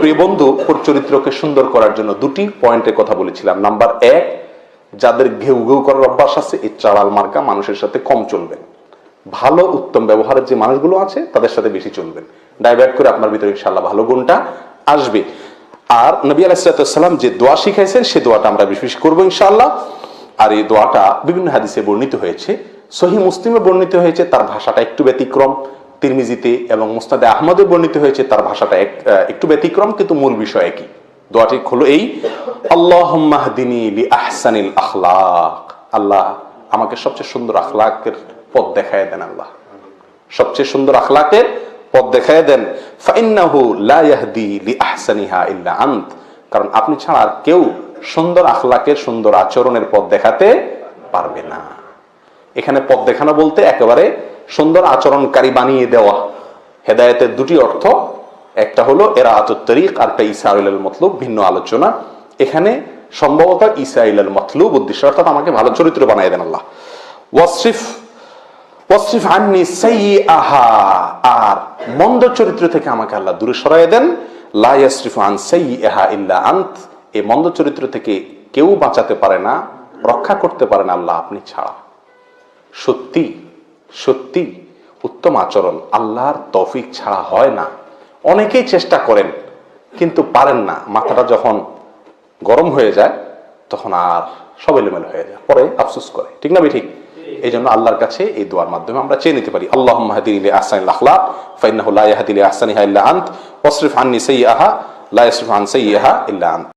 প্রিয় বন্ধু, চরিত্রকে সুন্দর করার জন্য দুটি পয়েন্টের কথা বলেছিলাম। নাম্বার 1, যাদের ঘেউ ঘেউ করার অভ্যাস আছে, এই চাড়াল মার্কা মানুষের সাথে কম চলবেন। ভালো উত্তম ব্যবহারের যে মানুষগুলো আছে তাদের সাথে বেশি চলবেন। ডাইভার্ট করে আপনার ভিতরে ইনশাআল্লাহ ভালো গুণটা আসবে। আর নবী আলাইহিস সালাম যে দোয়া শিখাইছেন সে দোয়াটা আমরা বেশি করবো ইনশাআল্লাহ। আর এই দোয়াটা বিভিন্ন হাদিসে বর্ণিত হয়েছে, সহিহ মুসলিমে বর্ণিত হয়েছে, তার ভাষাটা একটু ব্যতিক্রম। তিরমিজিতে এবং মুসনাদে আহমদে বর্ণিত হয়েছে, তার ভাষাটা একটু ব্যতিক্রম, কিন্তু মূল বিষয় একই। দোয়াটি হলো এই, আল্লাহুম্মা হদিনি লিআহসানিল আখলাক। আল্লাহ আমাকে সবচেয়ে সুন্দর আখলাকের পথ দেখায় দেন। আল্লাহ সবচেয়ে সুন্দর আখলাকের পথ দেখায় দেন। ফাইন্নাহু লা ইয়াহদি লিআহসানিহা ইল্লা আনত। কারণ আপনি ছাড়া আর কেউ সুন্দর আখলাকের, সুন্দর আচরণের পথ দেখাতে পারবে না। এখানে পথ দেখানো বলতে একেবারে সুন্দর আচরণকারী বানিয়ে দেওয়া। হেদায়েতের দুটি অর্থ, একটা হলো ইরাআতুত তরিক, আর একটা ইসাইলুল মতলুব, ভিন্ন আলোচনা। এখানে সম্ভবত ইসাইলুল মতলুব উদ্দেশ্য, অর্থাৎ আমাকে ভালো চরিত্র বানিয়ে দেন আল্লাহ। ওয়াসরিফ আন্নি সাইয়্যাহা, আর মন্দ চরিত্র থেকে আমাকে আল্লাহ দূরে সরায় দেন। লা ইয়াসরিফু আন সাইয়্যাহা ইল্লা আনত। এই মন্দ চরিত্র থেকে কেউ বাঁচাতে পারে না, রক্ষা করতে পারে না আল্লাহ আপনি ছাড়া। সত্যি সত্যি উত্তম আচরণ আল্লাহর তৌফিক ছাড়া হয় না। অনেকেই চেষ্টা করেন কিন্তু পারেন না। মাথাটা যখন গরম হয়ে যায় তখন আর সব এলোমেলো হয়ে যায়, পরে আফসোস করে। ঠিক না ঠিক? এই জন্য আল্লাহর কাছে এই দোয়ার মাধ্যমে আমরা চেয়ে নিতে পারি, আল্লাহুম্মা হদিনি লিআহসানিল আখলাক ফাইন্নাহু লা ইয়াহদি লিআহসানিহা ইল্লা আনত ওয়াসরিফ আন্নি সাইয়্যাহা লা ইয়াসরিফু আন সাইয়্যাহা ইল্লা আনত।